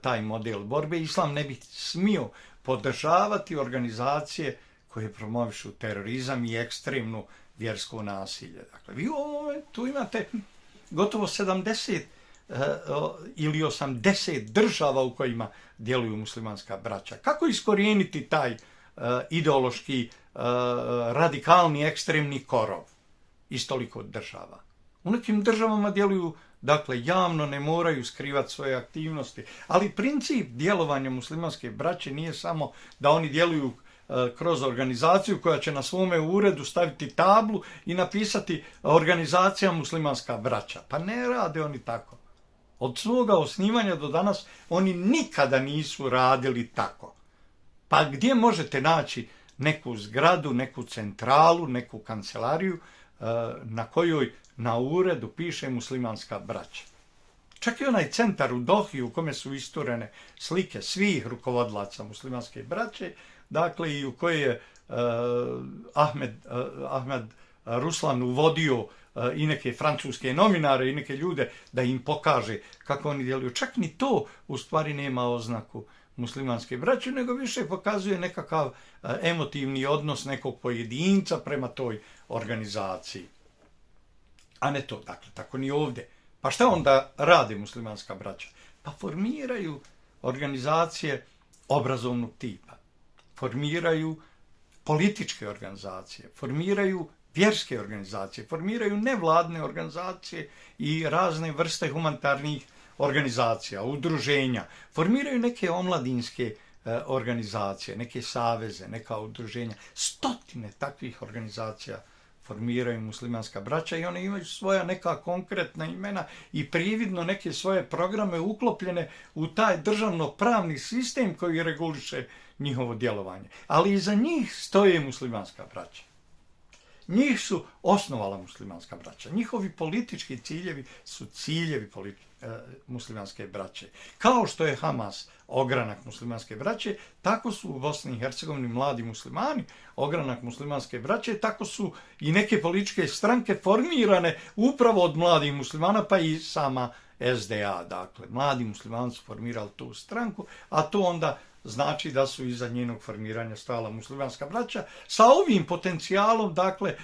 taj model borbe. Islam ne bi smio podržavati organizacije koje promovišu terorizam i ekstremno vjersko nasilje. Dakle, vi u ovom momentu imate gotovo 70 ili 80 država u kojima djeluju muslimanska braća. Kako iskorijeniti taj ideološki, radikalni, ekstremni korov iz toliko država? U nekim državama djeluju, dakle, javno, ne moraju skrivati svoje aktivnosti, ali princip djelovanja muslimanske braće nije samo da oni djeluju kroz organizaciju koja će na svome uredu staviti tablu i napisati organizacija muslimanska braća. Pa ne rade oni tako. Od svoga osnivanja do danas oni nikada nisu radili tako. Pa gdje možete naći neku zgradu, neku centralu, neku kancelariju na kojoj na uredu piše muslimanska braća? Čak i onaj centar u Dohi u kome su isturene slike svih rukovodlaca muslimanske braće, dakle i u kojoj je Ahmed Ruslan uvodio i neke francuske novinare i neke ljude da im pokaže kako oni djeluju. Čak ni to u stvari nema oznaku muslimanske braće, nego više pokazuje nekakav emotivni odnos nekog pojedinca prema toj organizaciji. A ne to, dakle, tako ni ovdje. Pa šta onda rade muslimanska braća? Pa formiraju organizacije obrazovnog tipa, formiraju političke organizacije, formiraju vjerske organizacije, formiraju nevladne organizacije i razne vrste humanitarnih organizacija, udruženja, formiraju neke omladinske organizacije, neke saveze, neka udruženja. Stotine takvih organizacija formiraju muslimanska braća i one imaju svoja neka konkretna imena i prividno neke svoje programe uklopljene u taj državno-pravni sistem koji reguliše njihovo djelovanje. Ali iza njih stoje muslimanska braća. Njih su osnovala muslimanska braća. Njihovi politički ciljevi su ciljevi muslimanske braće. Kao što je Hamas ogranak muslimanske braće, tako su u Bosni i Hercegovini mladi muslimani ogranak muslimanske braće, tako su i neke političke stranke formirane upravo od mladih muslimana, pa i sama SDA. Dakle, mladi muslimani su formirali tu stranku, a to onda znači da su iza njenog formiranja stala muslimanska braća sa ovim potencijalom, dakle,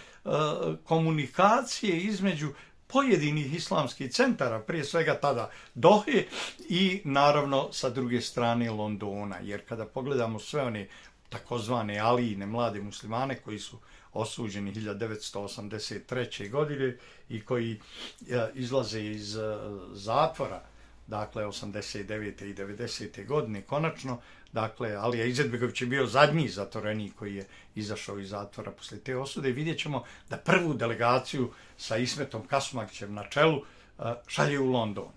komunikacije između pojedinih islamskih centara, prije svega tada Dohe i naravno sa druge strane Londona. Jer kada pogledamo sve one takozvane alijine mlade muslimane koji su osuđeni 1983. godine i koji izlaze iz zatvora, dakle 89. i 90. godine konačno, dakle Alija Izetbegović je bio zadnji zatvorenik koji je izašao iz zatvora poslije te osude i vidjet ćemo da prvu delegaciju sa Ismetom Kasumagićem na čelu šalje u London.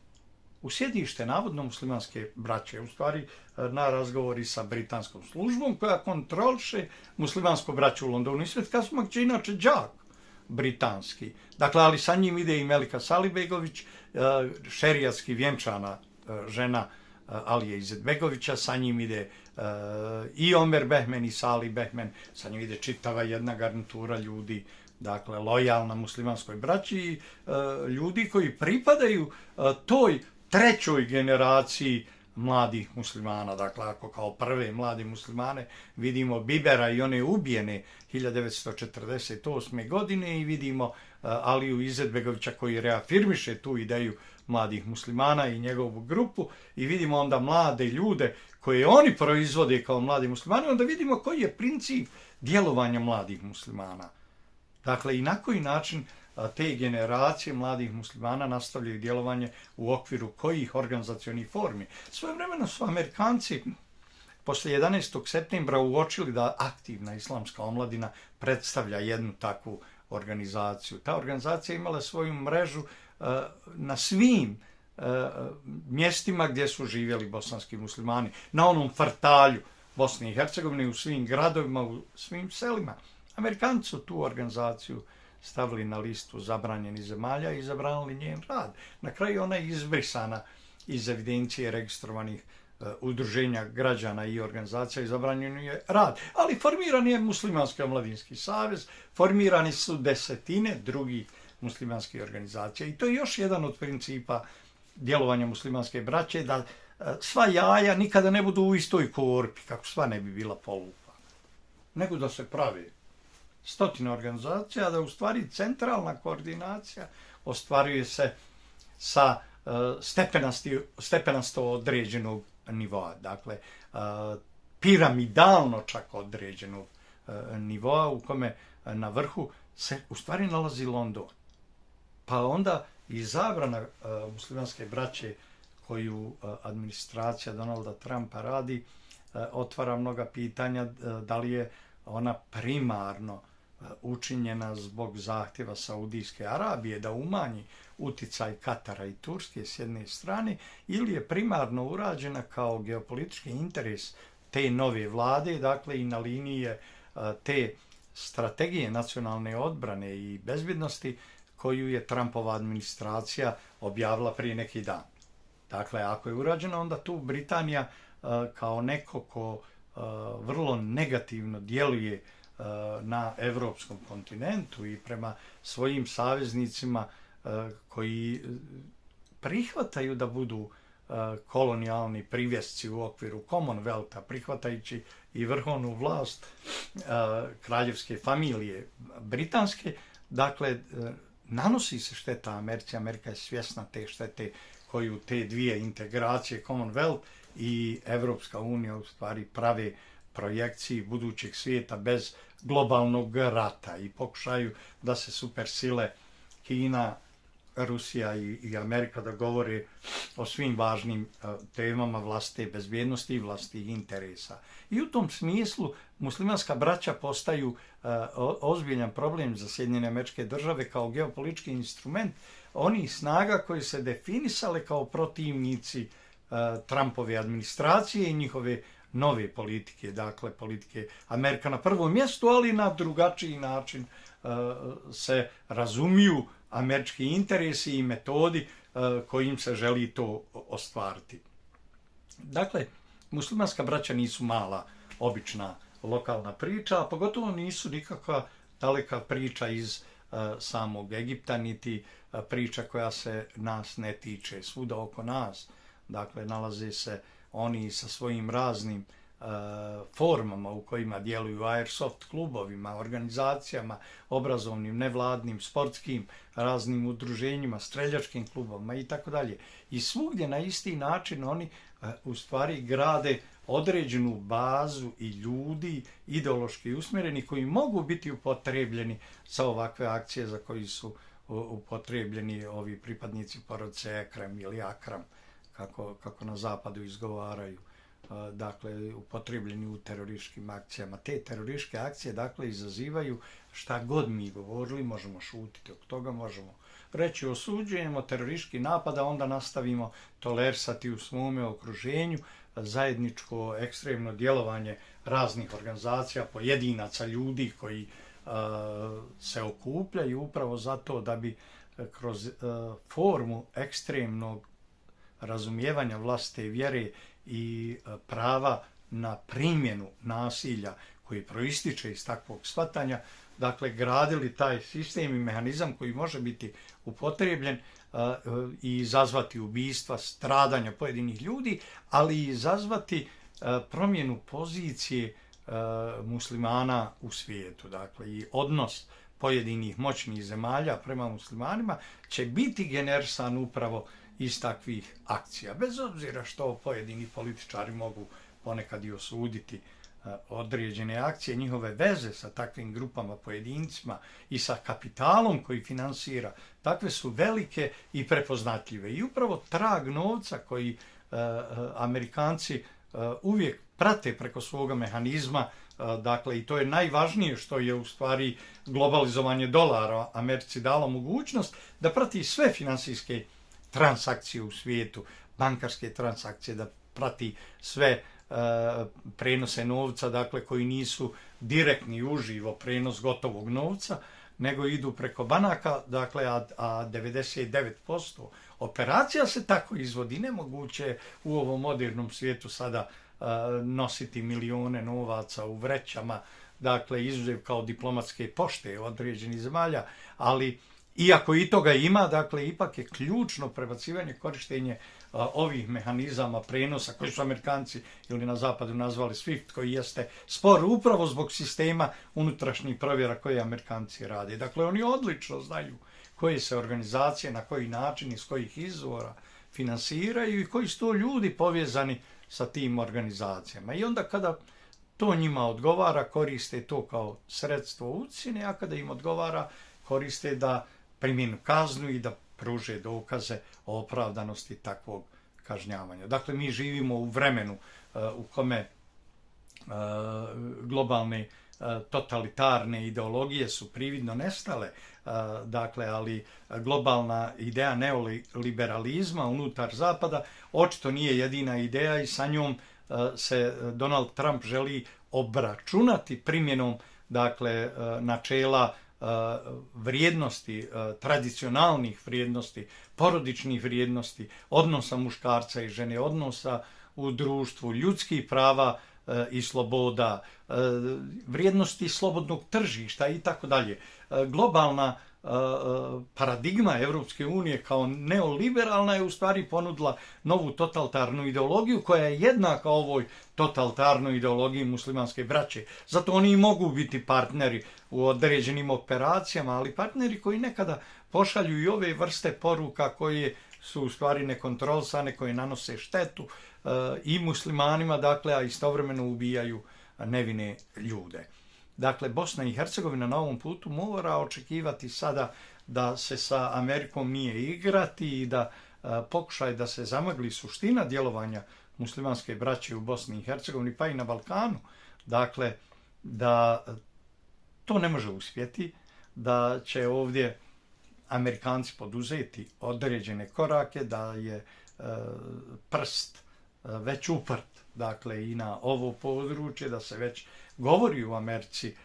U sjedište navodno muslimanske braće, u stvari na razgovori sa britanskom službom koja kontroliše muslimansku braću u Londonu. Ismet Kasumagić je inače đak britanski. Dakle, ali sa njim ide i Melika Salibegović, šerijatski vjenčana žena Alije Izetbegovića, sa njim ide i Omer Behmen i Salih Behmen, sa njim ide čitava jedna garnitura ljudi, dakle, lojalna muslimanskoj braći i ljudi koji pripadaju toj trećoj generaciji mladih muslimana. Dakle, ako kao prve mlade muslimane vidimo Bibera i one ubijene 1948. godine i vidimo Aliju Izetbegovića koji reafirmiše tu ideju mladih muslimana i njegovu grupu i vidimo onda mlade ljude koje oni proizvode kao mladi muslimani, onda vidimo koji je princip djelovanja mladih muslimana. Dakle, i na koji način te generacije mladih muslimana nastavljaju djelovanje u okviru kojih organizacionih formi. Svojevremeno su Amerikanci poslije 11. septembra uočili da aktivna islamska omladina predstavlja jednu takvu organizaciju. Ta organizacija imala svoju mrežu na svim mjestima gdje su živjeli bosanski muslimani. Na onom Fartalju, Bosne i Hercegovine, u svim gradovima, u svim selima. Amerikanci su tu organizaciju stavili na listu zabranjenih zemalja i zabranili njen rad. Na kraju ona je izbrisana iz evidencije registrovanih udruženja građana i organizacija i zabranjen je rad. Ali formiran je Muslimanski omladinski savez, formirani su desetine drugih muslimanskih organizacija. I to je još jedan od principa djelovanja muslimanske braće, da sva jaja nikada ne budu u istoj korpi, kako sva ne bi bila polupa, nego da se pravi stotine organizacija, da u stvari centralna koordinacija ostvaruje se sa stepenasto određenog nivoa, dakle piramidalno čak određenog nivoa, u kome na vrhu se u stvari nalazi London. Pa onda i zabrana muslimanske braće koju administracija Donalda Trumpa radi otvara mnoga pitanja, da li je ona primarno učinjena zbog zahtjeva Saudijske Arabije da umanji uticaj Katara i Turske s jedne strane, ili je primarno urađena kao geopolitički interes te nove vlade, dakle i na liniji te strategije nacionalne odbrane i bezbjednosti koju je Trumpova administracija objavila prije neki dan. Dakle, ako je urađeno, onda tu Britanija kao neko ko vrlo negativno djeluje na evropskom kontinentu i prema svojim saveznicima koji prihvataju da budu kolonijalni privjesci u okviru Commonwealtha, prihvatajući i vrhovnu vlast kraljevske familije britanske. Dakle, nanosi se šteta Americi. Amerika je svjesna te štete koju te dvije integracije, Commonwealth i Evropska unija, u stvari prave projekciji budućeg svijeta bez globalnog rata i pokušaju da se supersile Kina, Rusija i Amerika dogovore o svim važnim temama vlastite bezbjednosti i vlastitih interesa. I u tom smislu muslimanska braća postaju ozbiljan problem za Sjedinjene Američke Države kao geopolitički instrument onih snaga koji se definisale kao protivnici Trumpove administracije i njihove nove politike, dakle politike Amerika na prvom mjestu, ali na drugačiji način se razumiju američki interesi i metodi kojim se želi to ostvariti. Dakle, muslimanska braća nisu mala, obična lokalna priča, a pogotovo nisu nikakva daleka priča iz samog Egipta, niti priča koja se nas ne tiče. Svuda oko nas, dakle, nalaze se oni sa svojim raznim formama u kojima djeluju, airsoft klubovima, organizacijama, obrazovnim, nevladnim, sportskim, raznim udruženjima, streljačkim klubovima i tako dalje. I svugdje na isti način oni u stvari grade određenu bazu i ljudi ideološki usmjereni koji mogu biti upotrebljeni za ovakve akcije za koji su upotrebljeni ovi pripadnici porodice Ekrem ili Akram, kako na zapadu izgovaraju, dakle upotrebljeni u terorističkim akcijama. Te terorističke akcije dakle izazivaju, šta god mi govorili, možemo šutiti od toga, možemo reći osuđujemo teroristički napad, a onda nastavimo tolerisati u svome okruženju zajedničko ekstremno djelovanje raznih organizacija, pojedinaca, ljudi koji se okupljaju upravo zato da bi kroz formu ekstremnog razumijevanja vlastite vjere i prava na primjenu nasilja koji proističe iz takvog shvatanja, dakle gradili taj sistem i mehanizam koji može biti upotrebljen i izazvati ubistva, stradanja pojedinih ljudi, ali i izazvati promjenu pozicije muslimana u svijetu. Dakle, i odnos pojedinih moćnih zemalja prema muslimanima će biti generisan upravo iz takvih akcija. Bez obzira što pojedini političari mogu ponekad i osuditi određene akcije, njihove veze sa takvim grupama, pojedincima i sa kapitalom koji finansira, takve su velike i prepoznatljive. I upravo trag novca koji Amerikanci uvijek prate preko svoga mehanizma, dakle i to je najvažnije što je u stvari globalizovanje dolara Americi dalo mogućnost da prati sve finansijske transakcije u svijetu, bankarske transakcije, da prati sve prenose novca, dakle koji nisu direktni uživo prenos gotovog novca, nego idu preko banaka, dakle, a 99% operacija se tako izvodi. Nemoguće u ovom modernom svijetu sada nositi milione novaca u vrećama, dakle, izuzev kao diplomatske pošte određenih zemalja, ali iako i toga ima, dakle, ipak je ključno prebacivanje, korištenje ovih mehanizama prenosa koji su Amerikanci ili na zapadu nazvali SWIFT, koji jeste spor upravo zbog sistema unutrašnjih provjera koje Amerikanci rade. Dakle, oni odlično znaju koje se organizacije, na koji način, iz kojih izvora finansiraju i koji su to ljudi povezani sa tim organizacijama. I onda kada to njima odgovara, koriste to kao sredstvo ucjene, a kada im odgovara, koriste da primjenu kaznu i da pruže dokaze o opravdanosti takvog kažnjavanja. Dakle, mi živimo u vremenu u kome globalne totalitarne ideologije su prividno nestale, dakle, ali globalna ideja neoliberalizma unutar Zapada očito nije jedina ideja i sa njom se Donald Trump želi obračunati primjenom, dakle, načela vrijednosti, tradicionalnih vrijednosti, porodičnih vrijednosti, odnosa muškarca i žene, odnosa u društvu, ljudskih prava i sloboda, vrijednosti slobodnog tržišta i tako dalje. Globalna paradigma Evropske unije kao neoliberalna je u stvari ponudila novu totalitarnu ideologiju koja je jednaka ovoj totalitarnoj ideologiji muslimanske braće. Zato oni i mogu biti partneri u određenim operacijama, ali partneri koji nekada pošalju i ove vrste poruka koje su u stvari nekontrolisane, koje nanose štetu i muslimanima, dakle, a istovremeno ubijaju nevine ljude. Dakle, Bosna i Hercegovina na ovom putu mora očekivati sada da se sa Amerikom nije igrati i da pokušaj da se zamagli suština djelovanja muslimanske braće u Bosni i Hercegovini, pa i na Balkanu. Dakle, da to ne može uspjeti, da će ovdje Amerikanci poduzeti određene korake, da je prst već uprt, dakle, i na ovo područje, da se već govori u Americi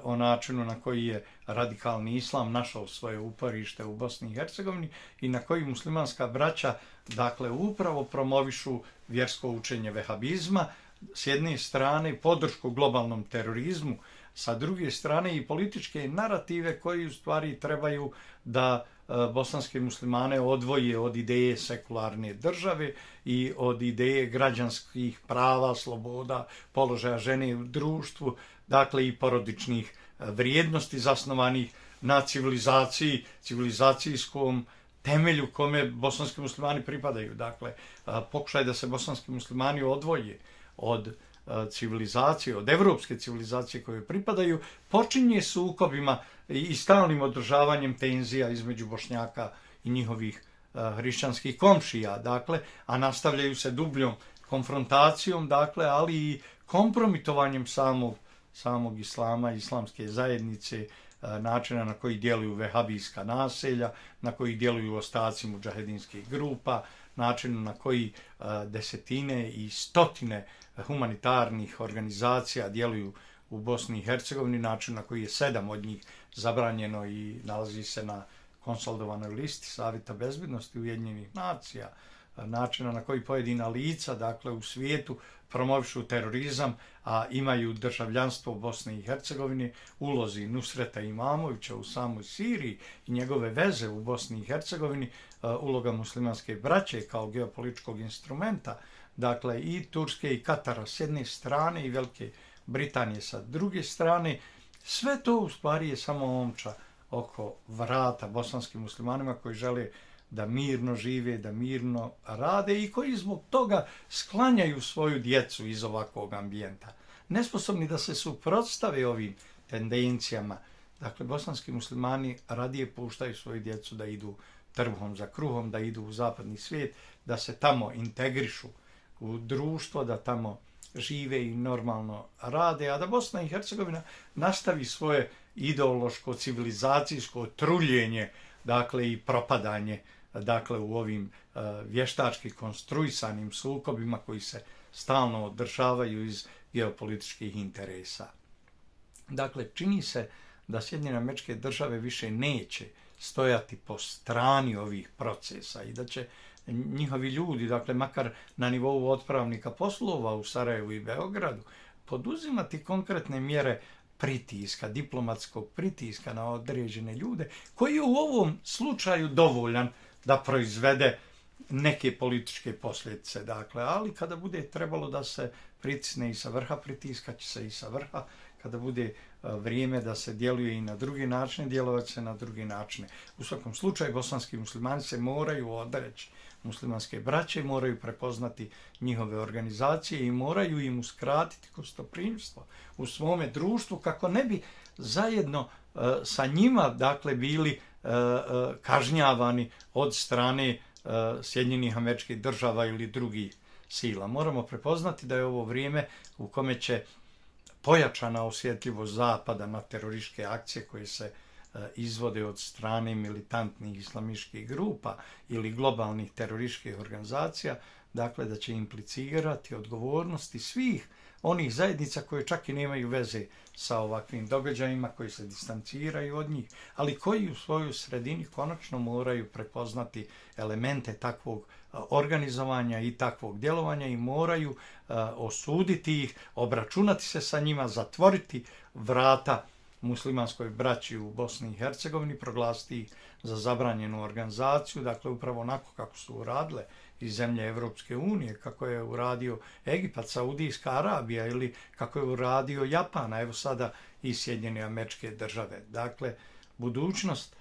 o načinu na koji je radikalni islam našao svoje uporište u Bosni i Hercegovini i na koji muslimanska braća, dakle, upravo promovišu vjersko učenje vehabizma, s jedne strane podršku globalnom terorizmu, sa druge strane i političke narative koji u stvari trebaju da bosanske muslimane odvoje od ideje sekularne države i od ideje građanskih prava, sloboda, položaja žene u društvu, dakle i porodičnih vrijednosti zasnovanih na civilizaciji, civilizacijskom temelju kome bosanski muslimani pripadaju. Dakle, pokušaj da se bosanski muslimani odvoje od civilizacije, od evropske civilizacije koje pripadaju, počinje sukobima i stalnim održavanjem tenzija između Bošnjaka i njihovih hrišćanskih komšija, dakle, a nastavljaju se dubljom konfrontacijom, dakle, ali i kompromitovanjem samog islama, islamske zajednice, načina na koji djeluju vehabijska naselja, na koji djeluju ostaci mudžahedinskih grupa, način na koji desetine i stotine humanitarnih organizacija djeluju u Bosni i Hercegovini, način na koji je 7 od njih zabranjeno i nalazi se na konsolidovanoj listi Savjeta bezbednosti Ujedinjenih nacija, načina na koji pojedina lica, dakle, u svijetu promovišu terorizam, a imaju državljanstvo Bosne i Hercegovine, ulozi Nusreta Imamovića u samoj Siriji i njegove veze u Bosni i Hercegovini, uloga muslimanske braće kao geopolitičkog instrumenta, dakle, i Turske i Katara s jedne strane i Velike Britanije sa druge strane, sve to u stvari je samo omča oko vrata bosanskim muslimanima koji žele da mirno žive, da mirno rade i koji zbog toga sklanjaju svoju djecu iz ovakvog ambijenta. Nesposobni da se suprotstave ovim tendencijama. Dakle, bosanski muslimani radije puštaju svoju djecu da idu trbuhom za kruhom, da idu u zapadni svijet, da se tamo integrišu u društvo, da tamo žive i normalno rade, a da Bosna i Hercegovina nastavi svoje ideološko, civilizacijsko truljenje, dakle, i propadanje dakle u ovim vještački konstruisanim sukobima koji se stalno održavaju iz geopolitičkih interesa. Dakle, čini se da Sjedinjene Američke Države više neće stojati po strani ovih procesa i da će njihovi ljudi, dakle makar na nivou otpravnika poslova u Sarajevu i Beogradu, poduzimati konkretne mjere pritiska, diplomatskog pritiska na određene ljude, koji je u ovom slučaju dovoljan da proizvede neke političke posljedice. Dakle, ali kada bude trebalo da se pritisne i sa vrha, pritiskat će se i sa vrha. Kada bude vrijeme da se djeluje i na drugi način, djelovat se na drugi načine. U svakom slučaju, bosanski muslimani se moraju odreći muslimanske braće, moraju prepoznati njihove organizacije i moraju im uskratiti gostoprimstvo u svome društvu kako ne bi zajedno sa njima, dakle, bili kažnjavani od strane Sjedinjenih Američkih Država ili drugih sila. Moramo prepoznati da je ovo vrijeme u kome će pojačana osjetljivost Zapada na terorističke akcije koje se izvode od strane militantnih islamističkih grupa ili globalnih terorističkih organizacija, dakle da će implicirati odgovornosti svih onih zajednica koje čak i nemaju veze sa ovakvim događajima, koji se distanciraju od njih, ali koji u svojoj sredini konačno moraju prepoznati elemente takvog organizovanja i takvog djelovanja i moraju osuditi ih, obračunati se sa njima, zatvoriti vrata muslimanskoj braći u Bosni i Hercegovini, proglasiti ih za zabranjenu organizaciju, dakle upravo onako kako su uradile i zemlje Evropske unije, kako je uradio Egipat, Saudijska Arabija ili kako je uradio Japan, a evo sada i Sjedinjene Američke Države. Dakle, budućnost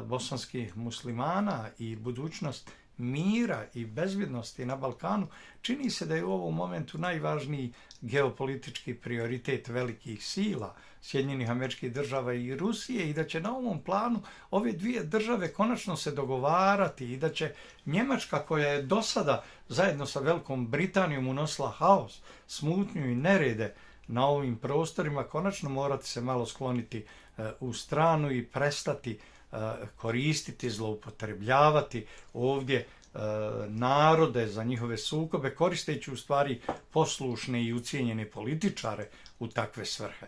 bosanskih muslimana i budućnost mira i bezbjednosti na Balkanu čini se da je u ovom momentu najvažniji geopolitički prioritet velikih sila, Sjedinjenih Američkih Država i Rusije, i da će na ovom planu ove dvije države konačno se dogovarati i da će Njemačka, koja je do sada zajedno sa Velikom Britanijom unosila haos, smutnju i nerede na ovim prostorima, konačno morati se malo skloniti u stranu i prestati koristiti, zloupotrebljavati ovdje narode za njihove sukobe, koristeći u stvari poslušne i ucijenjene političare u takve svrhe.